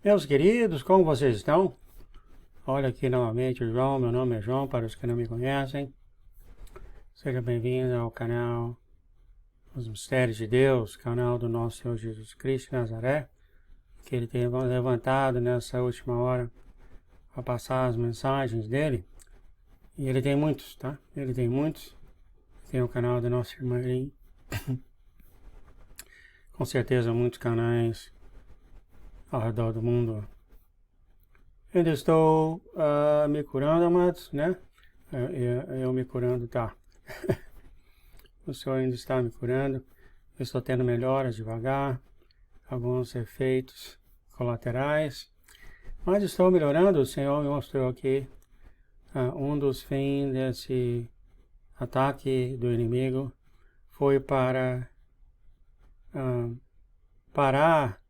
Meus queridos, como vocês estão? Olha aqui novamente o João, meu nome é João, para os que não me conhecem. Seja bem-vindo ao canal Os Mistérios de Deus, canal do nosso Senhor Jesus Cristo de Nazaré, que Ele tem levantado nessa última hora para passar as mensagens dele. E Ele tem muitos, tá? Ele tem muitos. Tem o canal da nossa irmã aí. Com certeza muitos canais ao redor do mundo. Ainda estou me curando, amados, né? Eu me curando, tá? O Senhor ainda está me curando. Eu estou tendo melhoras devagar, alguns efeitos colaterais, mas estou melhorando. O Senhor me mostrou aqui um dos fins desse ataque do inimigo foi para parar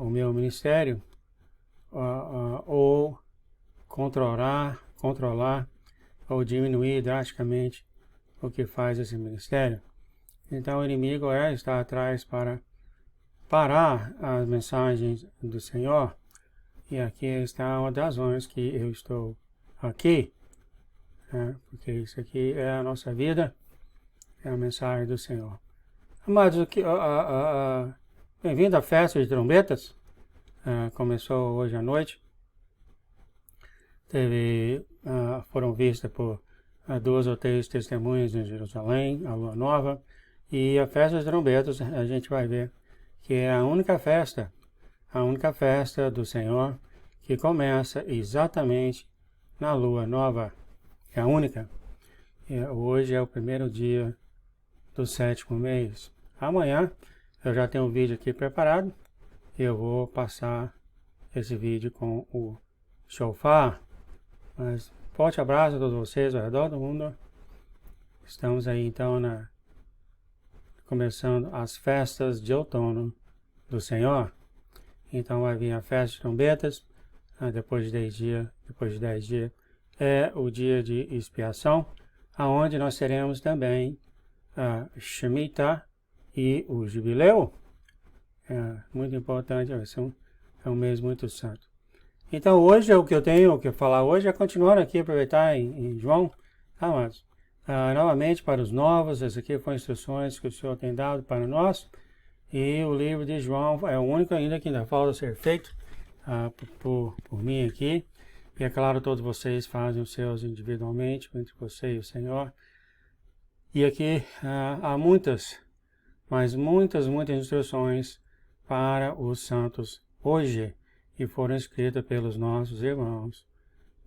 o meu ministério ou controlar ou diminuir drasticamente o que faz esse ministério. Então o inimigo está atrás para parar as mensagens do Senhor, e aqui está uma das razões que eu estou aqui, porque isso aqui é a nossa vida, é a mensagem do Senhor. Amados, bem-vindo à festa de trombetas. Começou hoje à noite. Foram vistas por 2 ou 3 testemunhas em Jerusalém, a Lua Nova, e a festa de trombetas a gente vai ver que é a única festa do Senhor que começa exatamente na Lua Nova. É a única. Hoje é o primeiro dia do 7º mês. Amanhã eu já tenho um vídeo aqui preparado. Eu vou passar esse vídeo com o shofar. Mas forte abraço a todos vocês ao redor do mundo. Estamos aí então começando as festas de outono do Senhor. Então vai vir a festa de trombetas. Depois de 10 dias é o dia de expiação, aonde nós teremos também a Shemitah e o Jubileu. É muito importante, é um mês muito santo. Então hoje o que eu tenho que falar hoje é continuar aqui, aproveitar em João, tá, amados? Novamente para os novos, essas aqui foram instruções que o Senhor tem dado para nós, e o livro de João é o único ainda que ainda falta ser feito por mim aqui, e é claro, todos vocês fazem os seus individualmente, entre você e o Senhor. E aqui há muitas instruções para os santos hoje, e foram escritas pelos nossos irmãos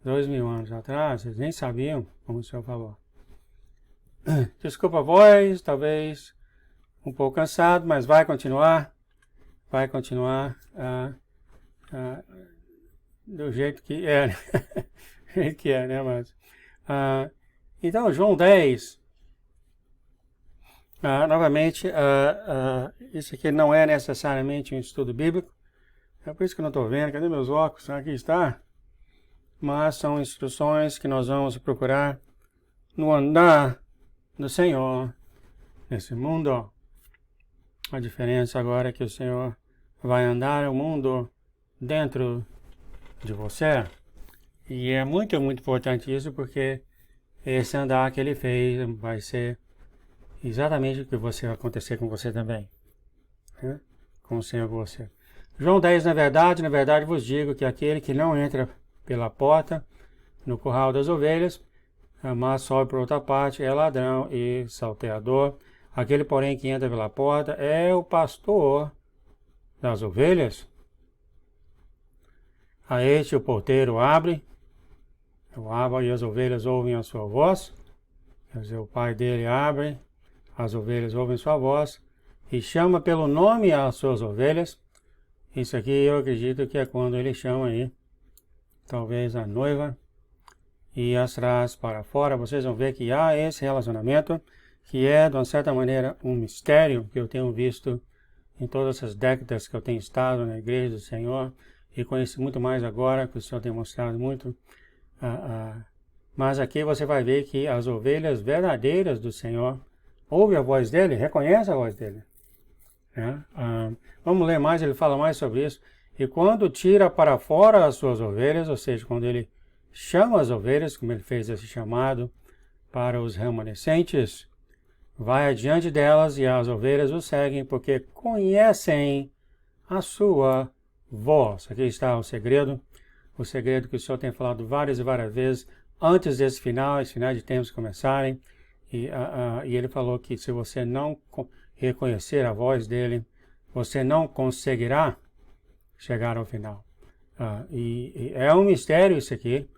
2000 anos atrás. Eles nem sabiam, como o Senhor falou. Desculpa a voz, talvez um pouco cansado, mas vai continuar do jeito que é, né, mas então João 10. Novamente, isso aqui não é necessariamente um estudo bíblico, é por isso que eu não estou vendo. Cadê meus óculos? Aqui está. Mas são instruções que nós vamos procurar no andar do Senhor nesse mundo. A diferença agora é que o Senhor vai andar o mundo dentro de você, e é muito, muito importante isso, porque esse andar que Ele fez vai ser exatamente o que vai acontecer com você também, né? Com o Senhor com você. João 10, na verdade vos digo que aquele que não entra pela porta no curral das ovelhas, mas sobe por outra parte, é ladrão e salteador. Aquele, porém, que entra pela porta é o pastor das ovelhas. A este o porteiro abre, e as ovelhas ouvem a sua voz. Quer dizer, o pai dele abre, as ovelhas ouvem sua voz, e chama pelo nome as suas ovelhas. Isso aqui eu acredito que é quando ele chama aí, talvez a noiva, e as traz para fora. Vocês vão ver que há esse relacionamento, que é, de uma certa maneira, um mistério que eu tenho visto em todas essas décadas que eu tenho estado na igreja do Senhor, e conheço muito mais agora, que o Senhor tem mostrado muito. Mas aqui você vai ver que as ovelhas verdadeiras do Senhor ouvem a voz dele, reconhecem a voz dele. Vamos ler mais, ele fala mais sobre isso. E quando tira para fora as suas ovelhas, ou seja, quando ele chama as ovelhas, como ele fez esse chamado para os remanescentes, vai adiante delas e as ovelhas o seguem, porque conhecem a sua voz. Aqui está o segredo que o Senhor tem falado várias e várias vezes antes desse final, esse final de tempos começarem. E ele falou que se você não reconhecer a voz dele, você não conseguirá chegar ao final. E é um mistério isso aqui.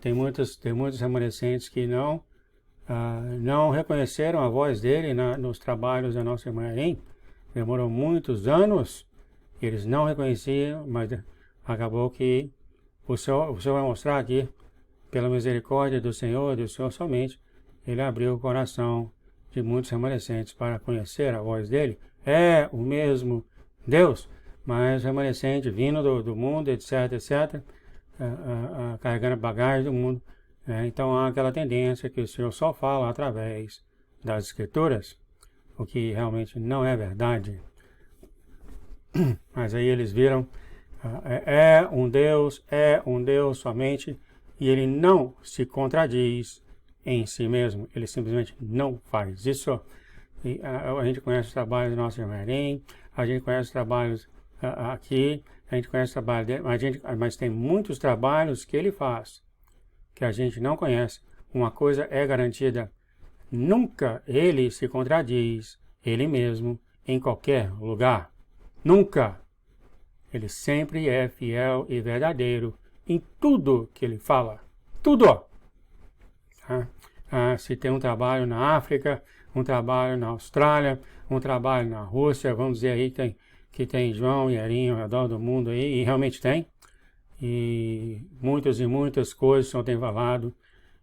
Tem muitos remanescentes que não reconheceram a voz dele nos trabalhos da nossa irmã Erim. Demorou muitos anos, eles não reconheciam, mas acabou que o Senhor vai mostrar aqui, pela misericórdia do Senhor somente, ele abriu o coração de muitos remanescentes para conhecer a voz dele. É o mesmo Deus, mas remanescente vindo do mundo, etc, carregando bagagem do mundo. Então há aquela tendência que o Senhor só fala através das Escrituras, o que realmente não é verdade. Mas aí eles viram, é um Deus somente, e ele não se contradiz em si mesmo, ele simplesmente não faz isso. E a gente conhece os trabalhos do nosso irmão Erim, a gente conhece os trabalhos aqui, a gente conhece o trabalho dele, mas tem muitos trabalhos que ele faz que a gente não conhece. Uma coisa é garantida: nunca ele se contradiz ele mesmo em qualquer lugar. Nunca. Ele sempre é fiel e verdadeiro em tudo que ele fala. Tudo! Se tem um trabalho na África, um trabalho na Austrália, um trabalho na Rússia, vamos dizer aí que tem João e Erim ao redor do mundo aí, e realmente tem. E muitas coisas o Senhor tem falado.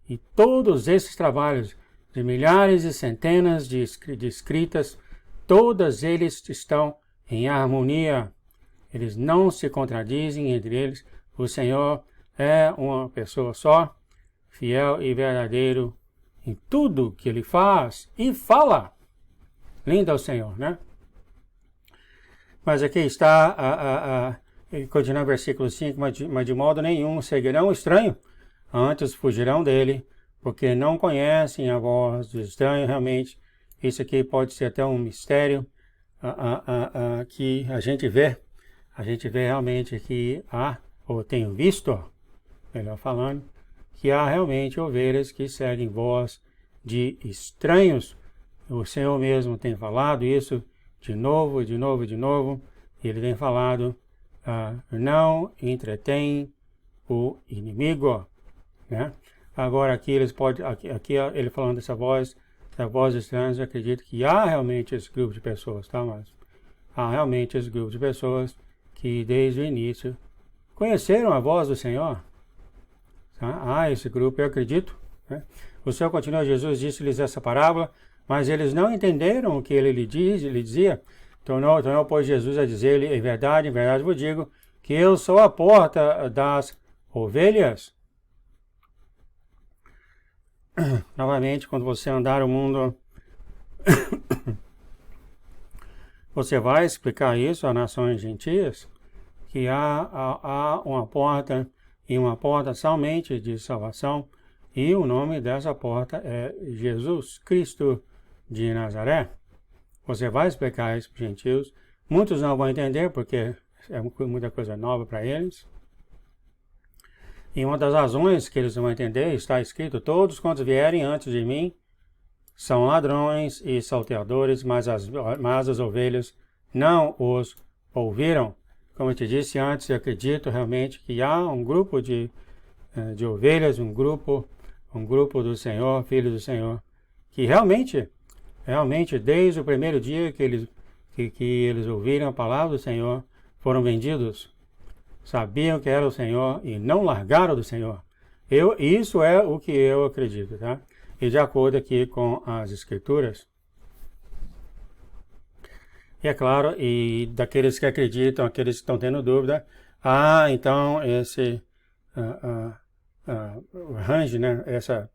E todos esses trabalhos, de milhares e centenas de escritas, todos eles estão em harmonia. Eles não se contradizem entre eles. O Senhor é uma pessoa só, fiel e verdadeiro em tudo que ele faz e fala. Lindo é o Senhor, né? Mas aqui está, continua o versículo 5, mas de modo nenhum seguirão o estranho, antes fugirão dele, porque não conhecem a voz do estranho. Realmente, isso aqui pode ser até um mistério que a gente vê realmente que ou tenho visto, melhor falando, que há realmente ovelhas que seguem voz de estranhos. O Senhor mesmo tem falado isso de novo, e ele tem falado, não entretém o inimigo, né? Agora aqui ele falando dessa voz estranha, eu acredito que há realmente esse grupo de pessoas, tá? Mas há realmente esse grupo de pessoas que desde o início conheceram a voz do Senhor. Tá? Esse grupo, eu acredito, né? O Senhor continua, Jesus disse-lhes essa parábola, mas eles não entenderam o que ele lhe dizia. Tornou, pois, Jesus a dizer-lhe, em verdade vos digo, que eu sou a porta das ovelhas. Novamente, quando você andar o mundo, você vai explicar isso às nações gentias, que há uma porta, e uma porta somente de salvação, e o nome dessa porta é Jesus Cristo de Nazaré. Você vai explicar isso para os gentios. Muitos não vão entender, porque é muita coisa nova para eles. E uma das razões que eles vão entender, está escrito: todos quantos vierem antes de mim são ladrões e salteadores, mas as ovelhas não os ouviram. Como eu te disse antes, eu acredito realmente que há um grupo de ovelhas, um grupo do Senhor, filhos do Senhor, que realmente, desde o primeiro dia que eles ouviram a palavra do Senhor, foram vendidos. Sabiam que era o Senhor e não largaram do Senhor. Isso é o que eu acredito, tá? E de acordo aqui com as Escrituras. E é claro, e daqueles que acreditam, aqueles que estão tendo dúvida, então esse range, né? Essa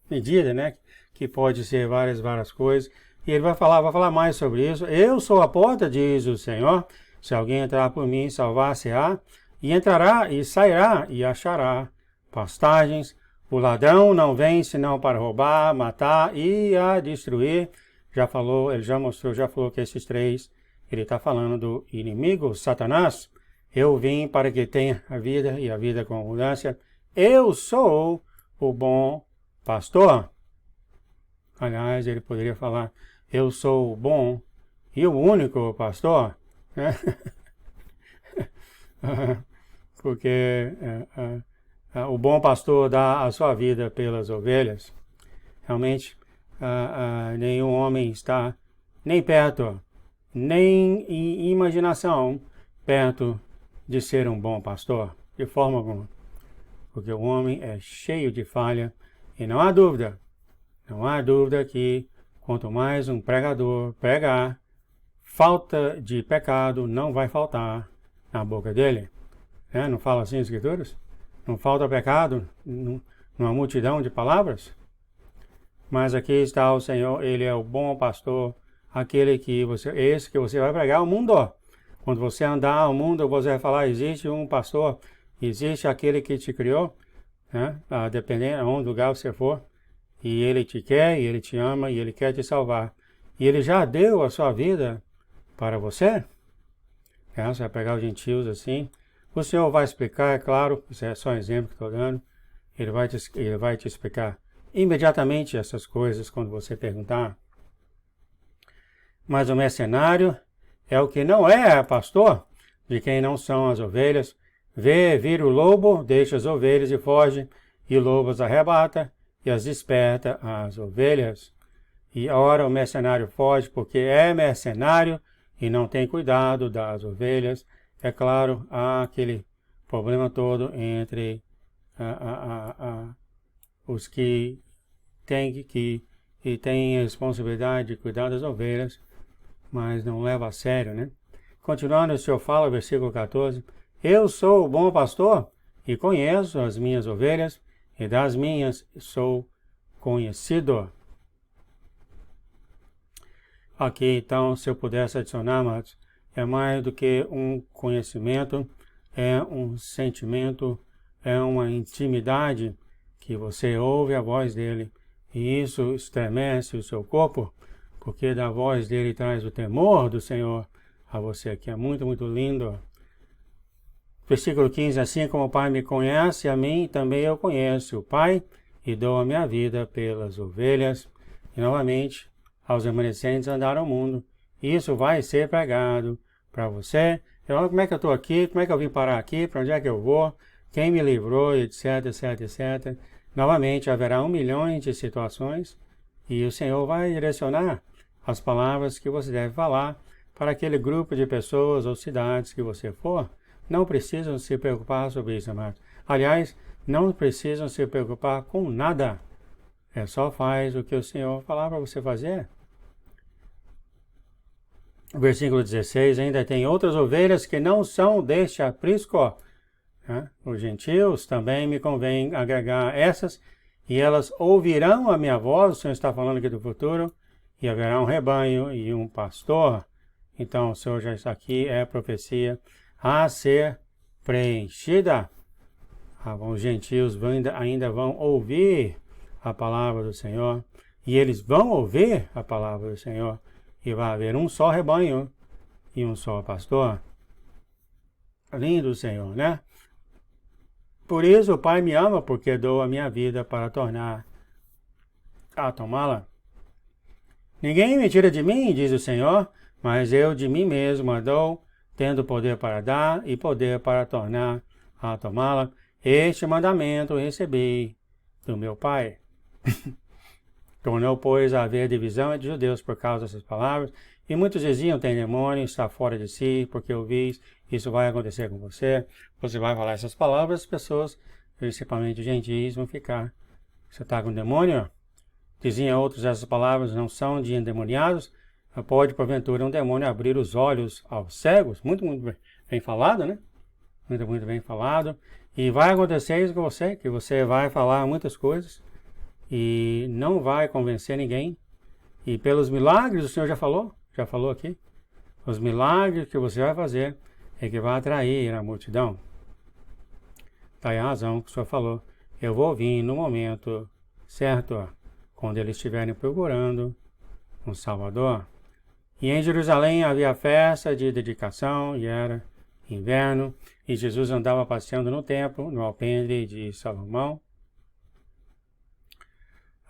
medida, né? Que pode ser várias coisas. E ele vai falar mais sobre isso. Eu sou a porta, diz o Senhor. Se alguém entrar por mim, salvar-se-á, e entrará e sairá e achará pastagens. O ladrão não vem senão para roubar, matar e a destruir. Já falou, ele já mostrou, já falou que esses três, ele está falando do inimigo, Satanás. Eu vim para que tenha a vida e a vida com abundância. Eu sou o bom pastor. Aliás, ele poderia falar, eu sou o bom e o único pastor, né? Porque o bom pastor dá a sua vida pelas ovelhas. Realmente, nenhum homem está nem perto, nem em imaginação, perto de ser um bom pastor, de forma alguma. Porque o homem é cheio de falha e não há dúvida que quanto mais um pregador pregar, falta de pecado não vai faltar na boca dele. Não fala assim as Escrituras? Não falta pecado numa multidão de palavras? Mas aqui está o Senhor, Ele é o bom pastor, esse que você vai pregar ao mundo. Quando você andar ao mundo, você vai falar, existe um pastor, existe aquele que te criou, dependendo de onde lugar você for, e Ele te quer, e Ele te ama, e Ele quer te salvar. E Ele já deu a sua vida para você. Você vai pegar os gentios assim. O Senhor vai explicar, é claro, isso é só um exemplo que estou dando. Ele vai te explicar imediatamente essas coisas quando você perguntar. Mas o mercenário é o que não é pastor, de quem não são as ovelhas. Vira o lobo, deixa as ovelhas e foge, e o lobo as arrebata e as desperta as ovelhas. E ora o mercenário foge porque é mercenário e não tem cuidado das ovelhas. É claro, há aquele problema todo entre os que têm a responsabilidade de cuidar das ovelhas, mas não leva a sério, né? Continuando, o Senhor fala, versículo 14, eu sou o bom pastor e conheço as minhas ovelhas e das minhas sou conhecido. Aqui, então, se eu pudesse adicionar, amados, é mais do que um conhecimento, é um sentimento, é uma intimidade que você ouve a voz dele e isso estremece o seu corpo, porque da voz dele traz o temor do Senhor a você, que é muito, muito lindo. Versículo 15, assim como o Pai me conhece, a mim também eu conheço o Pai e dou a minha vida pelas ovelhas. E novamente, aos remanescentes andaram ao mundo. Isso vai ser pregado para você. Como é que eu estou aqui? Como é que eu vim parar aqui? Para onde é que eu vou? Quem me livrou? Etc, etc, etc. Novamente, haverá 1 milhão de situações e o Senhor vai direcionar as palavras que você deve falar para aquele grupo de pessoas ou cidades que você for. Não precisam se preocupar sobre isso, amados. Aliás, não precisam se preocupar com nada. Só faz o que o Senhor falar para você fazer. Versículo 16, ainda tem outras ovelhas que não são deste aprisco. Os gentios também me convém agregar essas, e elas ouvirão a minha voz, o Senhor está falando aqui do futuro, e haverá um rebanho e um pastor. Então o Senhor já está aqui, é a profecia a ser preenchida. Os gentios ainda vão ouvir a palavra do Senhor, e eles vão ouvir a palavra do Senhor, e vai haver um só rebanho e um só pastor. Lindo, Senhor, né? Por isso o Pai me ama, porque dou a minha vida para tomá-la. Ninguém me tira de mim, diz o Senhor, mas eu de mim mesmo a dou, tendo poder para dar e poder para tornar a tomá-la. Este mandamento recebi do meu Pai. Tornou, pois, a haver divisão entre judeus por causa dessas palavras, e muitos diziam, tem demônio, está fora de si, porque ouvis, isso vai acontecer com você. Você vai falar essas palavras, as pessoas, principalmente gentis, vão ficar. Você está com demônio? Diziam outros, essas palavras não são de endemoniados, pode, porventura, um demônio abrir os olhos aos cegos? Muito, muito bem falado, né? Muito, muito bem falado. E vai acontecer isso com você, que você vai falar muitas coisas, e não vai convencer ninguém. E pelos milagres, o Senhor já falou aqui, os milagres que você vai fazer é que vai atrair a multidão. Daí a razão que o Senhor falou, eu vou vir no momento certo, quando eles estiverem procurando um Salvador. E em Jerusalém havia festa de dedicação, e era inverno, e Jesus andava passeando no templo, no alpendre de Salomão.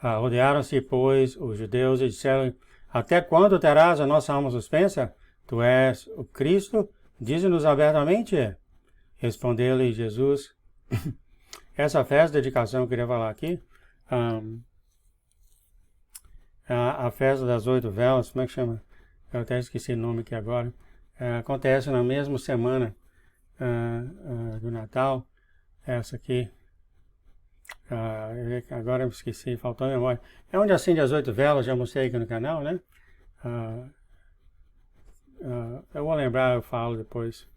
Rodearam-se, pois, os judeus e disseram, até quando terás a nossa alma suspensa? Tu és o Cristo? Dize-nos abertamente. Respondeu-lhe Jesus, essa festa de dedicação, eu queria falar aqui, a festa das 8 velas, como é que chama? Eu até esqueci o nome aqui agora. Acontece na mesma semana do Natal. Essa aqui. Agora eu esqueci, faltou a memória. É onde acende as 8 velas, já mostrei aqui no canal, né? Eu vou lembrar, eu falo depois.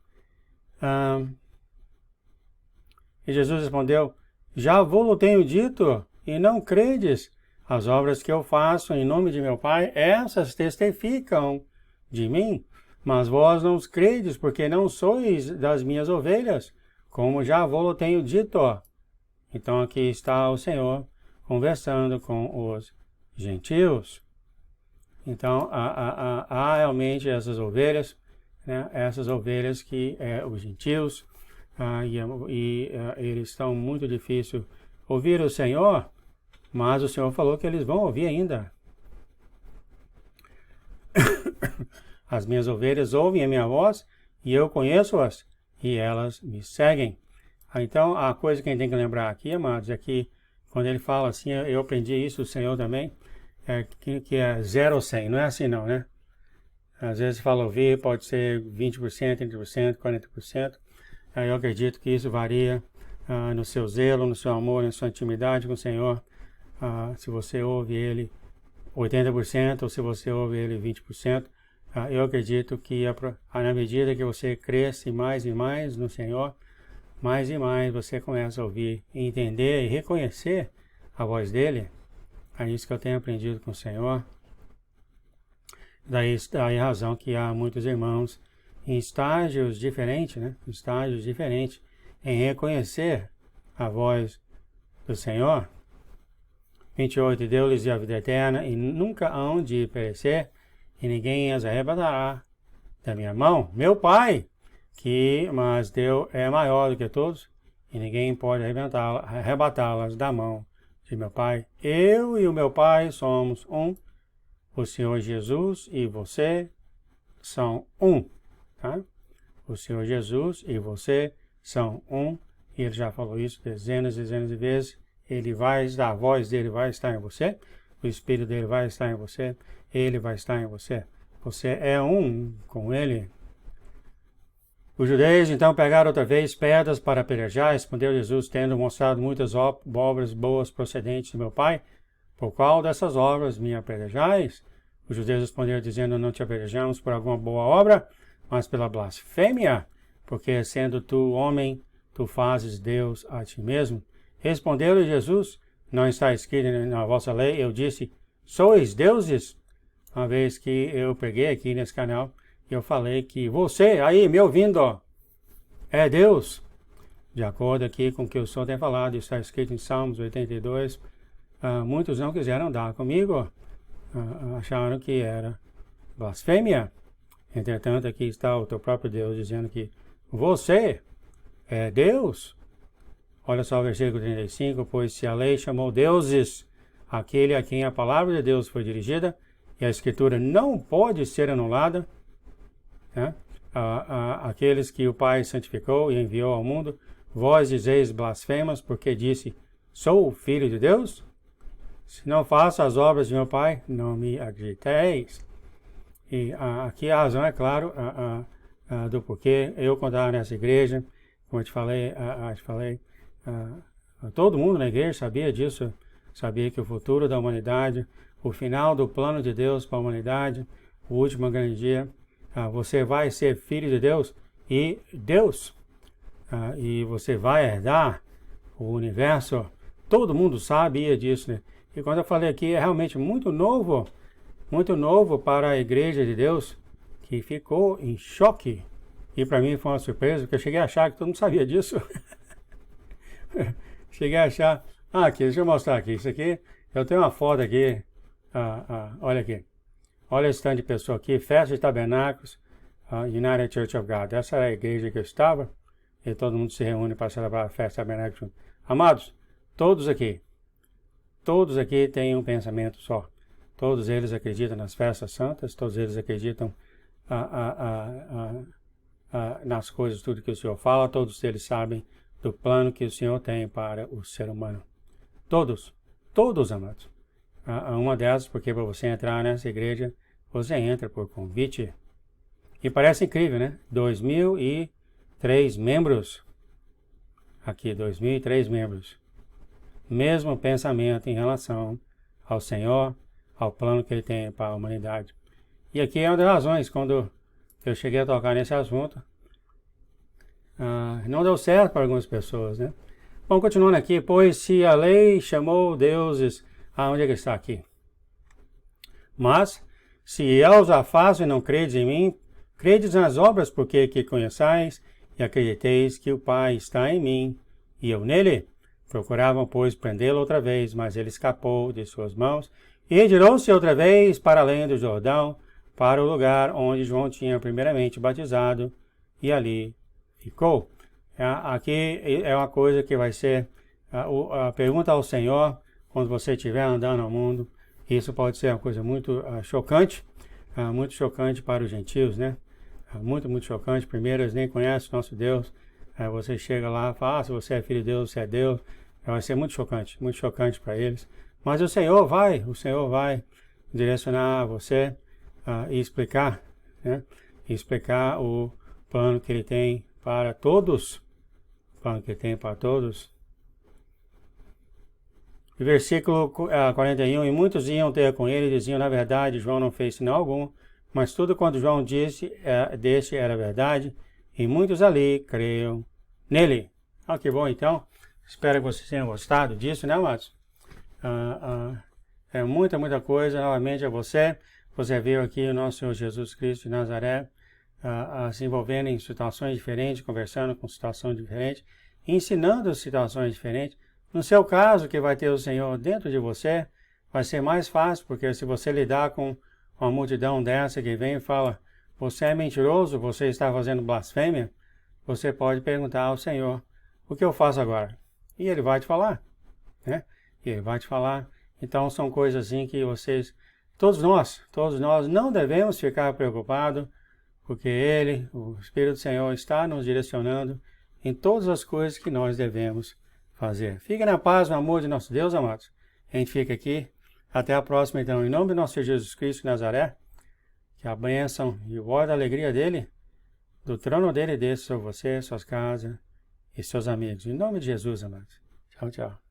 E Jesus respondeu, já vou-lo tenho dito, e não credes. As obras que eu faço em nome de meu Pai, essas testificam de mim, mas vós não os credes, porque não sois das minhas ovelhas, como já vou-lo tenho dito. Então aqui está o Senhor conversando com os gentios. Então há realmente essas ovelhas, né? Essas ovelhas que os gentios, e eles estão muito difícil ouvir o Senhor, mas o Senhor falou que eles vão ouvir ainda. As minhas ovelhas ouvem a minha voz, e eu conheço-as, e elas me seguem. Então, a coisa que a gente tem que lembrar aqui, amados, é que quando ele fala assim, eu aprendi isso do Senhor também, que é 0 ou 100, não é assim não, né? Às vezes fala ouvir, pode ser 20%, 30%, 40%. Eu acredito que isso varia no seu zelo, no seu amor, na sua intimidade com o Senhor. Se você ouve ele 80% ou se você ouve ele 20%, eu acredito que na medida que você cresce mais e mais no Senhor, mais e mais você começa a ouvir, entender e reconhecer a voz dele. É isso que eu tenho aprendido com o Senhor. Daí a razão que há muitos irmãos em estágios diferentes, né? Estágios diferentes em reconhecer a voz do Senhor. 28, deu-lhes a vida eterna, e nunca hão de perecer, e ninguém as arrebatará da minha mão. Meu Pai, mas Deus é maior do que todos, e ninguém pode arrebatá-las da mão de meu Pai. Eu e o meu Pai somos um, o Senhor Jesus e você são um. Tá? O Senhor Jesus e você são um, e ele já falou isso dezenas e dezenas de vezes. A voz dele vai estar em você, o Espírito dele vai estar em você, ele vai estar em você. Você é um com ele. Os judeus então pegaram outra vez pedras para apedrejar. Respondeu Jesus, tendo mostrado muitas obras boas procedentes do meu Pai, por qual dessas obras me apedrejais? Os judeus responderam dizendo, não te apedrejamos por alguma boa obra, mas pela blasfêmia, porque sendo tu homem, tu fazes Deus a ti mesmo. Respondeu-lhe Jesus, não está escrito na vossa lei, eu disse, sois deuses? Uma vez que eu preguei aqui nesse canal, eu falei que você, aí me ouvindo, é Deus. De acordo aqui com o que o Senhor tem falado, está escrito em Salmos 82, muitos não quiseram andar comigo, acharam que era blasfêmia. Entretanto, aqui está o teu próprio Deus dizendo que você é Deus. Olha só o versículo 35, pois se a lei chamou deuses aquele a quem a palavra de Deus foi dirigida, e a Escritura não pode ser anulada, né? Aqueles que o Pai santificou e enviou ao mundo, vós dizeis blasfemas, porque disse, sou o Filho de Deus? Se não faço as obras de meu Pai, não me acrediteis. E aqui a razão é claro do porquê eu quando estava nessa igreja, como eu te falei, todo mundo na igreja sabia disso, sabia que o futuro da humanidade, o final do plano de Deus para a humanidade, o último grande dia, você vai ser filho de Deus e Deus, e você vai herdar o universo. Todo mundo sabia disso, né? E quando eu falei aqui, é realmente muito novo para a igreja de Deus, que ficou em choque. E para mim foi uma surpresa, porque eu cheguei a achar que todo mundo sabia disso. Cheguei a achar... aqui, deixa eu mostrar aqui. Isso aqui, eu tenho uma foto aqui. Olha aqui. Olha esse tanto de pessoa aqui. Festa de Tabernáculos, United Church of God. Essa era a igreja que eu estava. E todo mundo se reúne para celebrar a festa de Tabernáculos. Amados, todos aqui têm um pensamento só. Todos eles acreditam nas festas santas. Todos eles acreditam nas coisas, tudo que o Senhor fala. Todos eles sabem do plano que o Senhor tem para o ser humano. Todos, amados. Uma delas, porque para você entrar nessa igreja, você entra por convite. E parece incrível, né? 2003 membros. Aqui, 2003 membros. Mesmo pensamento em relação ao Senhor, ao plano que Ele tem para a humanidade. E aqui é uma das razões, quando eu cheguei a tocar nesse assunto, não deu certo para algumas pessoas, né? Bom, continuando aqui, pois se a lei chamou deuses, onde é que está aqui? Mas, se eu os afasto e não credes em mim, credes nas obras, porque que conheçais e acrediteis que o Pai está em mim e eu nele. Procuravam, pois, prendê-lo outra vez, mas ele escapou de suas mãos e retirou-se outra vez para além do Jordão, para o lugar onde João tinha primeiramente batizado, e ali ficou. Aqui é uma coisa que vai ser a pergunta ao Senhor, quando você estiver andando ao mundo. Isso pode ser uma coisa muito chocante para os gentios, né? Muito chocante. Primeiro, eles nem conhecem o nosso Deus. Você chega lá e fala, se você é filho de Deus, você é Deus. Vai ser muito chocante para eles. Mas o Senhor vai direcionar você e explicar, né? Explicar o plano que Ele tem para todos. O plano que Ele tem para todos. Versículo 41, e muitos iam ter com ele e diziam, na verdade, João não fez sinal algum, mas tudo quanto João disse deste era verdade, e muitos ali creiam nele. Que bom, então. Espero que vocês tenham gostado disso, né, amados? É muita coisa. Novamente a você. Você viu aqui o nosso Senhor Jesus Cristo de Nazaré se envolvendo em situações diferentes, conversando com situações diferentes, ensinando situações diferentes. No seu caso, que vai ter o Senhor dentro de você, vai ser mais fácil, porque se você lidar com uma multidão dessa que vem e fala, você é mentiroso, você está fazendo blasfêmia, você pode perguntar ao Senhor, o que eu faço agora? E Ele vai te falar, né? E Ele vai te falar. Então são coisas assim que vocês, todos nós não devemos ficar preocupados, porque Ele, o Espírito do Senhor, está nos direcionando em todas as coisas que nós devemos fazer. Fiquem na paz, no amor de nosso Deus, amados. A gente fica aqui. Até a próxima, então. Em nome do nosso Senhor Jesus Cristo de Nazaré, que a bênção e o óleo da alegria dEle, do trono dEle, desça sobre você, suas casas e seus amigos. Em nome de Jesus, amados. Tchau, tchau.